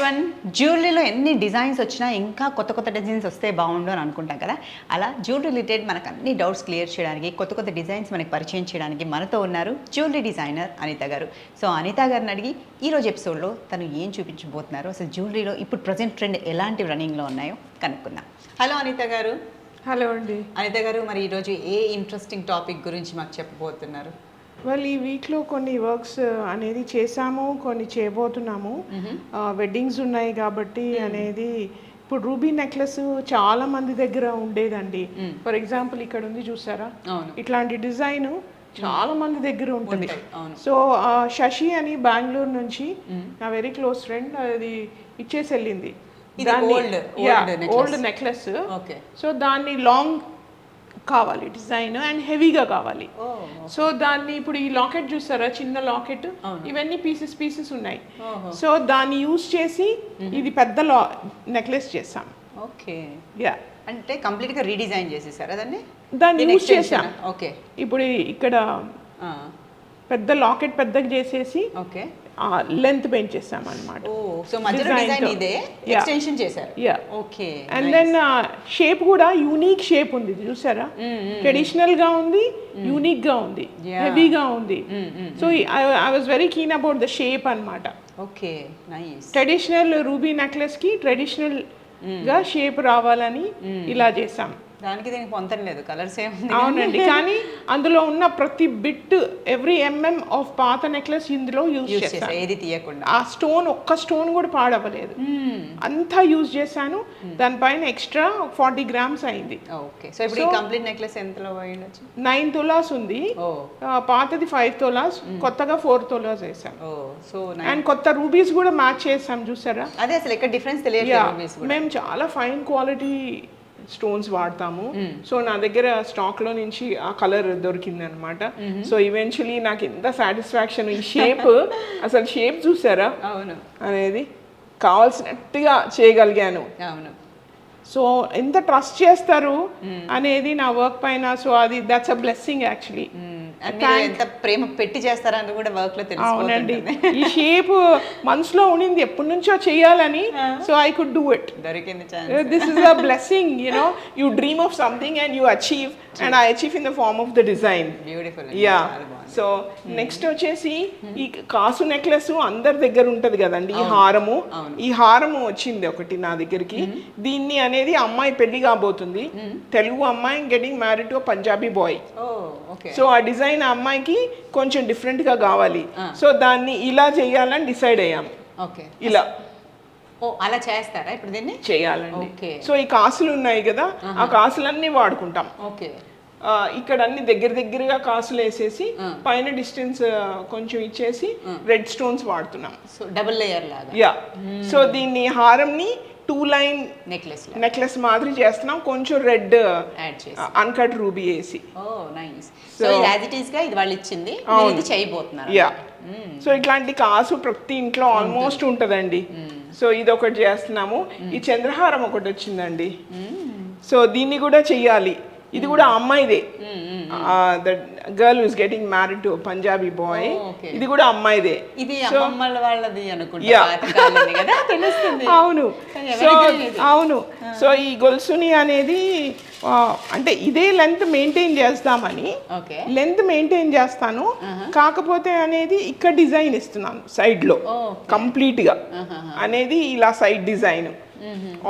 Everyone. జ్యువెలరీలో ఎన్ని designs వచ్చినా ఇంకా కొత్త కొత్త డిజైన్స్ వస్తే బాగుండు అని అనుకుంటాం కదా. అలా జ్యువెలరీ రిలేటెడ్ మనకు అన్ని డౌట్స్ క్లియర్ చేయడానికి, కొత్త కొత్త డిజైన్స్ మనకి పరిచయం చేయడానికి మనతో ఉన్నారు జ్యువెలరీ డిజైనర్ అనిత గారు. సో అనిత గారిని అడిగి ఈరోజు ఎపిసోడ్లో తను ఏం చూపించబోతున్నారు, అసలు జ్యువెలరీలో ఇప్పుడు ప్రజెంట్ ట్రెండ్ ఎలాంటి రన్నింగ్లో ఉన్నాయో కనుక్కుందాం. హలో అనిత గారు. హలో అండి. అనిత గారు, మరి ఈరోజు ఏ ఇంట్రెస్టింగ్ టాపిక్ గురించి మాకు చెప్పబోతున్నారు? వాళ్ళు ఈ వీక్లో కొన్ని వర్క్స్ అనేది చేసాము, కొన్ని చేయబోతున్నాము. వెడ్డింగ్స్ ఉన్నాయి కాబట్టి అనేది ఇప్పుడు రూబీ నెక్లెస్ చాలా మంది దగ్గర ఉండేదండి. ఫర్ ఎగ్జాంపుల్ ఇక్కడ ఉంది చూసారా, ఇట్లాంటి డిజైన్ చాలా మంది దగ్గర ఉంటుంది. సో శశి అని బెంగళూరు నుంచి నా వెరీ క్లోజ్ ఫ్రెండ్ అది ఇచ్చేసి వెళ్ళింది. Old necklace. సో దాన్ని లాంగ్ కావాలి డిజైన్ అండ్ హెవీగా కావాలి. సో దాన్ని ఇప్పుడు ఈ లాకెట్ చూస్తారా, చిన్న లాకెట్, ఇవన్నీ పీసెస్ ఉన్నాయి. సో దాన్ని యూజ్ చేసి ఇది పెద్ద నెక్లెస్ చేస్తాం. ఓకే, యా, అంటే కంప్లీట్ గా రీడిజైన్ చేసేసారా దాన్ని యూజ్ చేసాం. ఓకే, ఇప్పుడు ఇక్కడ పెద్ద లాకెట్ పెద్దగా చేసేసి ఓకే లెంత్ పెంచేసాం అన్నమాట. సో మధ్యలో డిజైన్ ఇదే ఎక్స్టెన్షన్ చేశారు. Yeah, okay. And then shape కూడా యూనిక్ షేప్ ఉంది చూసారా, ట్రెడిషనల్ గా ఉంది, యూనిక్ గా ఉంది, హెవీగా ఉంది. So I was very keen about the shape అన్నమాట. Okay, nice. Traditional ruby necklace కి ట్రెడిషనల్ గా షేప్ రావాలని ఇలా చేసాం. దానికి దీనికి పొంతం లేదు, కలర్స్ ఏమి. అవునండి, కానీ అందులో ఉన్న ప్రతి బిట్ ఎవ్రీ ఆఫ్ పాత నెక్లెస్ ఇందులో యూజ్ చేశాను, ఏది తీయకుండా. ఆ స్టోన్ ఒక్క స్టోన్ కూడా పాడవలేదు, అంతా యూజ్ చేశాను. దానిపైన ఎక్స్ట్రా 40 grams అయింది. ఓకే, సో ఇప్పుడు ఈ కంప్లీట్ నెక్లెస్ ఎంతలో పోయిండొచ్చు? 9 తులాస్ ఉంది, పాతది 5 తులాస్, కొత్తగా 4 తులాస్ వేసాం. సో అండ్ కొత్త రూబీస్ కూడా మ్యాచ్ చేసాం చూసారా. అదే అసలు ఎక్కడ డిఫరెన్స్ తెలియదు. మేము చాలా ఫైన్ క్వాలిటీ స్టోన్స్ వాడతాము. సో నా దగ్గర స్టాక్ లో నుంచి ఆ కలర్ దొరికింది అనమాట. సో ఈవెన్చువలీ నాకు ఎంత సాటిస్ఫాక్షన్, ఈ షేప్ అసలు షేప్ చూసారా అవును అనేది కావాల్సినట్టుగా చేయగలిగాను. అవును. సో ఎంత ట్రస్ట్ చేస్తారు అనేది నా వర్క్ పైన. సో అది దట్స్ అ బ్లెస్సింగ్ యాక్చువల్లీ. ఎంత ప్రేమ పెట్టి చేస్తారని కూడా వర్క్ లో తెలుసు. అవునండి, ఈ షేప్ మనసులో ఉండింది ఎప్పటి నుంచో చేయాలని. So I could do it. దొరికింది chance. This is a blessing, you know, you dream of something and you achieve, and I achieve in the form of the design. Beautiful. Yeah. So next వచ్చేసి ఈ కాసు necklace అందరి దగ్గర ఉంటది కదండి, ఈ హారము. ఈ హారము వచ్చింది ఒకటి నా దగ్గరికి. దీన్ని అనేది అమ్మాయి పెళ్లి కాబోతుంది, తెలుగు అమ్మాయి getting married to Punjabi boy. So ఆ డిజైన్ ఆ అమ్మాయికి కొంచెం డిఫరెంట్ గా కావాలి. సో దాన్ని ఇలా చేయాలని డిసైడ్ అయ్యాము. ఇలా అలా చేస్తారా ఇప్పుడు దీన్ని చేయాలండి. సో ఈ కాసులు ఉన్నాయి కదా, ఆ కాసులన్నీ వాడుకుంటాం. ఓకే, ఇక్కడ అన్ని దగ్గరగా కాసులు వేసేసి పైన డిస్టెన్స్ కొంచెం ఇచ్చేసి రెడ్ స్టోన్స్ వాడుతున్నాం. సో డబుల్ లేయర్ లాగా. యా. సో దీన్ని హారంని 2 line నెక్లెస్ మాదిరి చేస్తున్నాం, కొంచెం రెడ్ అన్కట్ రూబీ వేసి. Nice. So as it is గా ఇది వాళ్ళు ఇచ్చింది, ఇది చేయబోతున్నారు. యా. సో ఇట్లాంటి కాసు ప్రతి ఇంట్లో ఆల్మోస్ట్ ఉంటదండి. సో ఇది ఒకటి చేస్తున్నాము. ఈ చంద్రహారం ఒకటి వచ్చింది. సో దీన్ని కూడా చెయ్యాలి. ఇది కూడా అమ్మాయిదే, the girl is getting married to Punjabi boy. ఇది కూడా అమ్మాయిదే. ఇది అమ్మమ్మల వాళ్ళది అనుకుంటా. అవును. సో అవును. సో ఈ గొలుసుని అనేది అంటే ఇదే లెంత్ మెయింటైన్ చేస్తామని, లెంత్ మెయింటైన్ చేస్తాను, కాకపోతే అనేది ఇక్కడ డిజైన్ ఇస్తున్నాను సైడ్ లో కంప్లీట్ గా అనేది ఇలా సైడ్ డిజైన్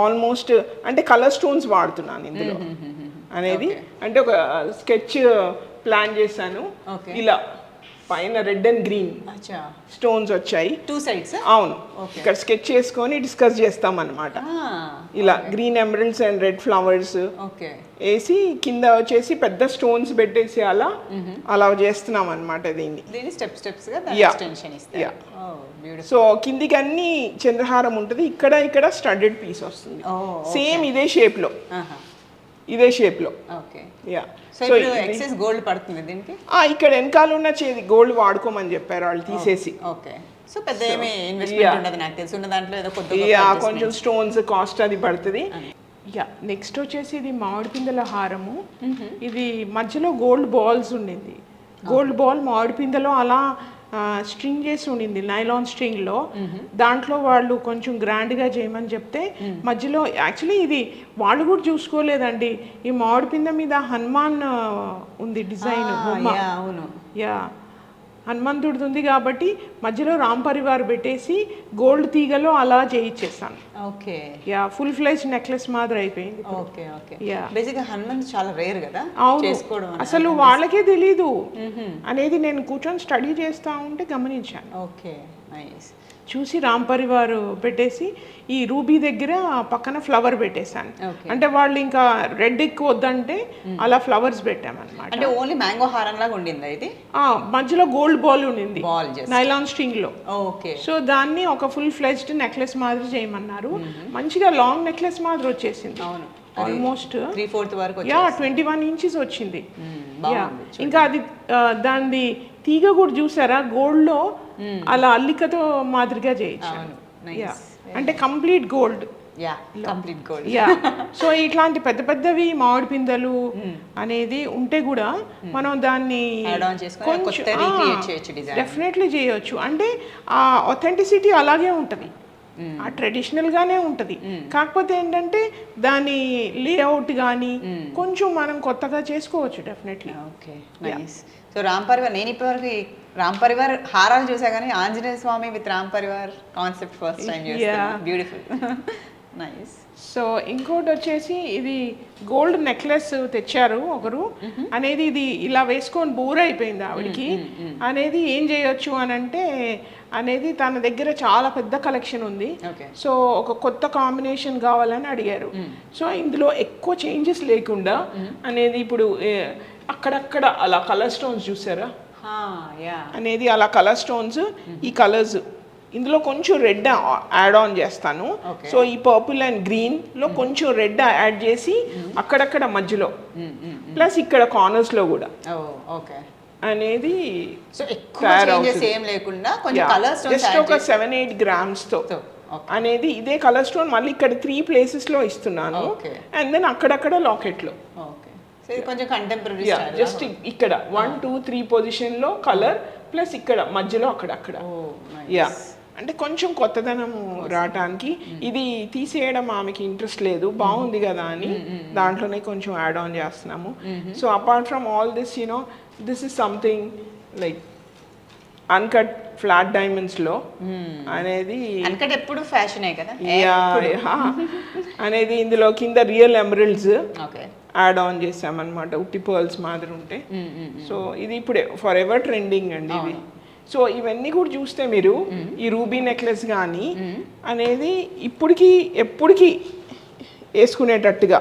ఆల్మోస్ట్ అంటే కలర్ స్టోన్స్ వాడుతున్నాను ఇందులో అనేది. అంటే ఒక స్కెచ్ ప్లాన్ చేశాను. ఇలా పైన రెడ్ అండ్ గ్రీన్ స్టోన్స్ వచ్చాయి 2 sides. అవును, ఇక్కడ స్కెచ్ చేసుకొని డిస్కస్ చేస్తాం అన్నమాట. ఇలా green emeralds and red flowers వేసి కింద వచ్చేసి పెద్ద స్టోన్స్ పెట్టేసి అలా చేస్తున్నాం అన్నమాట. దీన్ని స్టెప్స్ గా ఎక్స్టెన్షన్ ఇస్తారు. సో కిందికి అన్ని చంద్రహారం ఉంటుంది, ఇక్కడ స్టడ్డెడ్ పీస్ వస్తుంది సేమ్ ఇదే షేప్ లో. యా. సో ఎక్సెస్ గోల్డ్ పడుతుంది దీనికి. ఇక్కడ వెనకాల ఉన్న గోల్డ్ వాడుకోమని చెప్పారు వాళ్ళు తీసేసి. ఓకే. సో పెద్ద ఏమీ ఇన్వెస్ట్మెంట్ ఉండదు నాకు తెలిసి, ఉన్న దాంట్లో ఏదో కొంచెం స్టోన్స్ కాస్ట్ అది పడుతుంది. యా. నెక్స్ట్ వచ్చేసి ఇది మామిడి పిందెల హారము. ఇది మధ్యలో గోల్డ్ బాల్స్ ఉండింది, గోల్డ్ బాల్ మామిడి పిందెలో అలా స్ట్రింగ్ చేసి ఉండింది నైలాన్ స్ట్రింగ్లో. దాంట్లో వాళ్ళు కొంచెం గ్రాండ్గా చేయమని చెప్తే మధ్యలో యాక్చువల్లీ ఇది వాళ్ళు కూడా చూసుకోలేదండి. ఈ మామిడి పిందె మీద హనుమాన్ ఉంది డిజైన్ బొమ్మ. అవును, యా హనుమంతుడిది ఉంది కాబట్టి మధ్యలో రామ్ పరివార్ పెట్టేసి గోల్డ్ తీగలో అలా చేయించేసాను. Okay, yeah full fledge necklace మాదిరి అయిపోయింది. Okay, okay. యా బేసిక్గా హనుమంత్ చాలా రేర్ కదా చేసుకోవడం. అసలు వాళ్ళకే తెలీదు అనేది నేను కూర్చొని స్టడీ చేస్తా ఉంటే గమనించాను. Okay, nice. చూసి రామ్ పరివార్ పెట్టేసి ఈ రూబీ దగ్గర పక్కన ఫ్లవర్ పెట్టేశాను. అంటే వాళ్ళు ఇంకా రెడ్ ఎక్కువ వద్దంటే అలా ఫ్లవర్స్ పెట్టామన్నమాట. అంటే ఓన్లీ మ్యాంగో హారం లాగా ఉండింది ఇది. మధ్యలో గోల్డ్ బాల్ ఉండింది బాల్ నైలాన్ స్ట్రింగ్ లో. ఓకే, సో దాన్ని ఒక ఫుల్ ఫ్లెజ్డ్ నెక్లెస్ మాదిరి చేయమన్నారు. మంచిగా లాంగ్ నెక్లెస్ మాదిరి వచ్చేసింది. అవును, ఆల్మోస్ట్ 3/4 వరకు. యా 21 ఇంచెస్ వచ్చింది. ఇంకా అది దాని తీగ కూడా చూసారా గోల్డ్ లో అలా అల్లికతో మాదిరిగా చేయొచ్చు. అంటే complete gold. Complete gold. Yeah so ఇట్లాంటి పెద్ద పెద్దవి మామిడి పిందెలు అనేది ఉంటే కూడా మనం దాన్ని డెఫినెట్లీ చేయొచ్చు. అంటే ఆ ఒథెంటిసిటీ అలాగే ఉంటుంది, ఆ ట్రెడిషనల్గానే ఉంటుంది. కాకపోతే ఏంటంటే దాని లేఅవుట్ కానీ కొంచెం మనం కొత్తగా చేసుకోవచ్చు definitely. Okay, nice. So Ram Parivar, నేను ఇప్పటివరకు రామ్ పరివార్ హారాలు చూసా కానీ Anjaneya Swami with Ram Parivar concept first time చూసాను. Beautiful, nice. సో ఇంకోటి వచ్చేసి ఇది గోల్డ్ నెక్లెస్ తెచ్చారు ఒకరు అనేది, ఇది ఇలా వేసుకొని బోర్ అయిపోయింది ఆవిడకి అనేది. ఏం చేయొచ్చు అని అంటే అనేది తన దగ్గర చాలా పెద్ద కలెక్షన్ ఉంది. సో ఒక కొత్త కాంబినేషన్ కావాలని అడిగారు. సో ఇందులో ఎక్కువ చేంజెస్ లేకుండా అనేది ఇప్పుడు అక్కడక్కడ అలా కలర్ స్టోన్స్ చూసారా అనేది, అలా కలర్ స్టోన్స్ ఈ కలర్స్ ఇందులో కొంచెం రెడ్ యాడ్ ఆన్ చేస్తాను. సో ఈ పర్పుల్ అండ్ గ్రీన్ లో కొంచెం రెడ్ యాడ్ చేసి అక్కడక్కడ మధ్యలో ప్లస్ ఇక్కడ కార్నర్స్ లో కూడా అనేది జస్ట్ ఒక 7-8 grams తో అనేది ఇదే కలర్ స్టోన్ మళ్ళీ ఇక్కడ 3 places లో ఇస్తున్నాను. అండ్ దెన్ అక్కడక్కడ లాకెట్ లో జస్ట్ ఇక్కడ 1, 2, 3 పొజిషన్ లో కలర్ ప్లస్ ఇక్కడ మధ్యలో అక్కడక్కడ. యా అంటే కొంచెం కొత్తదనం రావటానికి. ఇది తీసేయడం ఆమెకి ఇంట్రెస్ట్ లేదు, బాగుంది కదా అని దాంట్లోనే కొంచెం యాడ్ ఆన్ చేస్తున్నాము. So apart from all this you know this is something like uncut flat diamonds లో అనేది. అన్కట్ ఎప్పుడు ఫ్యాషనే కదా. అనేది ఇందులో కింద రియల్ ఎమరల్డ్స్ యాడ్ ఆన్ చేసామన్నమాట, ఉట్టి పర్ల్స్ మాదిరి ఉంటే. సో ఇది ఇప్పుడే ఫర్ ఎవర్ ట్రెండింగ్ అండి ఇది. సో ఇవన్నీ కూడా చూస్తే మీరు ఈ రూబీ నెక్లెస్ కానీ అనేది ఎప్పటికీ వేసుకునేటట్టుగా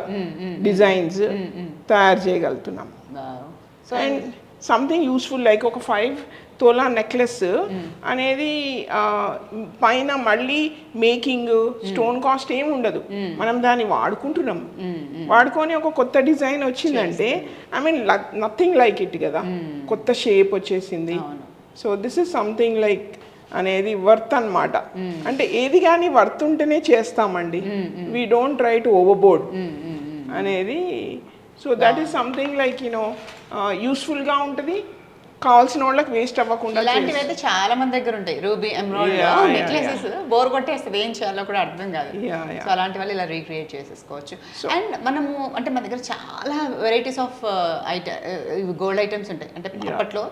డిజైన్స్ తయారు చేయగలుగుతున్నాం. అండ్ సంథింగ్ యూస్ఫుల్ లైక్ ఒక 5 తోలా నెక్లెస్ అనేది పైన మళ్ళీ మేకింగ్ స్టోన్ కాస్ట్ ఏమి ఉండదు. మనం దాన్ని వాడుకుంటున్నాం, వాడుకొని ఒక కొత్త డిజైన్ వచ్చిందంటే I mean nothing like it కదా, కొత్త షేప్ వచ్చేసింది. So this is something like అనేది వర్త్ అన్నమాట. అంటే ఏది కానీ వర్త్ ఉంటేనే చేస్తామండి, we don't try to overboard అనేది. So that is something like you know యూస్ఫుల్గా ఉంటుంది, కావాల్సిన వాళ్ళకి వేస్ట్ అవ్వకుండా. ఇలాంటివి అయితే చాలా మంది దగ్గర ఉంటాయి, రూబీ ఎమరాల్డ్ నెక్లెసెస్ బోర్ కొట్టేస్తుంది, ఏం చేయాలో కూడా అర్థం కాదు. సో అలాంటి వాళ్ళు ఇలా రీక్రియేట్ చేసేసుకోవచ్చు. అండ్ మనము అంటే మన దగ్గర చాలా వెరైటీస్ ఆఫ్ గోల్డ్ ఐటమ్స్ ఉంటాయి. అంటే అప్పట్లో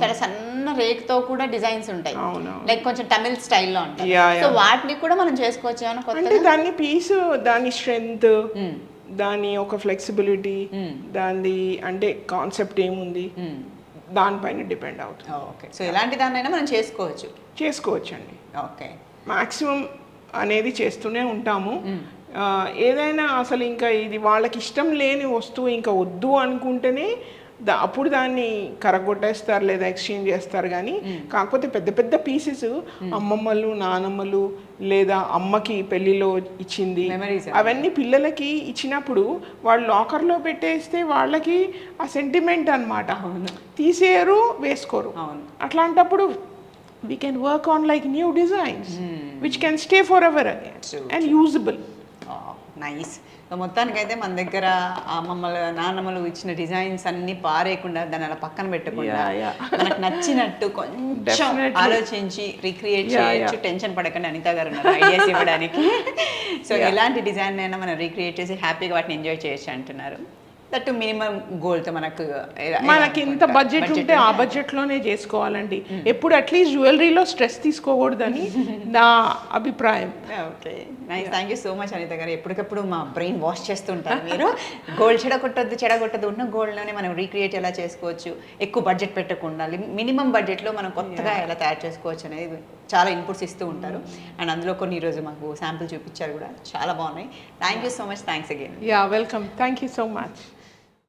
చాలా సన్న రేక్తో కూడా డిజైన్స్ ఉంటాయి, లైక్ కొంచెం తమిళ్ స్టైల్లో ఉంటాయి. సో వాటిని కూడా మనం చేసుకోవచ్చు అంటే దాన్ని పీస్, దాని స్ట్రెంగ్త్, దాని ఒక ఫ్లెక్సిబిలిటీ, దాని అంటే కాన్సెప్ట్ ఏముంది దానిపైన డిపెండ్ అవుతుంది. ఓకే, సో ఎలాంటి దాన్నైనా మనం చేసుకోవచ్చు అండి. ఓకే, మ్యాక్సిమం అనేది చేస్తూనే ఉంటాము. ఏదైనా అసలు ఇంకా ఇది వాళ్ళకి ఇష్టం లేని వస్తువు ఇంకా వద్దు అనుకుంటేనే అప్పుడు దాన్ని కరగొట్టేస్తారు లేదా ఎక్స్చేంజ్ చేస్తారు. కానీ కాకపోతే పెద్ద పెద్ద పీసెస్ అమ్మమ్మలు, నానమ్మలు లేదా అమ్మకి పెళ్ళిలో ఇచ్చింది అవన్నీ పిల్లలకి ఇచ్చినప్పుడు వాళ్ళు లాకర్లో పెట్టేస్తే వాళ్ళకి ఆ సెంటిమెంట్ అన్నమాట, తీసేయరు, వేసుకోరు. అట్లాంటప్పుడు we can work on like new designs which can stay forever again and usable. Nice. So మొత్తానికైతే మన దగ్గర అమ్మమ్మలు నాన్నమ్మలు ఇచ్చిన డిజైన్స్ అన్ని పారేయకుండా దాన్ని అలా పక్కన పెట్టకుండా మనకు నచ్చినట్టు కొంచెం ఆలోచించి రీక్రియేట్ చేయొచ్చు. టెన్షన్ పడకండి, అనిత గారు ఉన్నారు ఐడియాస్ ఇవ్వడానికి. సో ఎలాంటి డిజైన్ అయినా మనం రీక్రియేట్ చేసి హ్యాపీగా వాటిని ఎంజాయ్ చేయొచ్చు అంటున్నారు. దట్ మినిమం గోల్తో మనకి ఇంత బడ్జెట్ ఉంటే ఆ బడ్జెట్లోనే చేసుకోవాలండి. ఎప్పుడు అట్లీస్ట్ జ్యువెలరీలో స్ట్రెస్ తీసుకోకూడదని నా అభిప్రాయం. Okay nice. Thank you so much Anitha గారు. ఎప్పటికప్పుడు మా బ్రెయిన్ వాష్ చేస్తుంటారు మీరు. గోల్డ్ చెడగొట్టద్దు ఉన్న గోల్డ్లోనే మనం రీక్రియేట్ ఎలా చేసుకోవచ్చు, ఎక్కువ బడ్జెట్ పెట్టకుండా మినిమం బడ్జెట్లో మనం కొత్తగా ఎలా తయారు చేసుకోవచ్చు అనేది చాలా ఇన్పుట్స్ ఇస్తూ ఉంటారు. అండ్ అందులో కొన్ని ఈరోజు మాకు శాంపుల్ చూపించారు కూడా, చాలా బాగున్నాయి. Thank you so much. Thanks again. Yeah welcome. Thank you so much.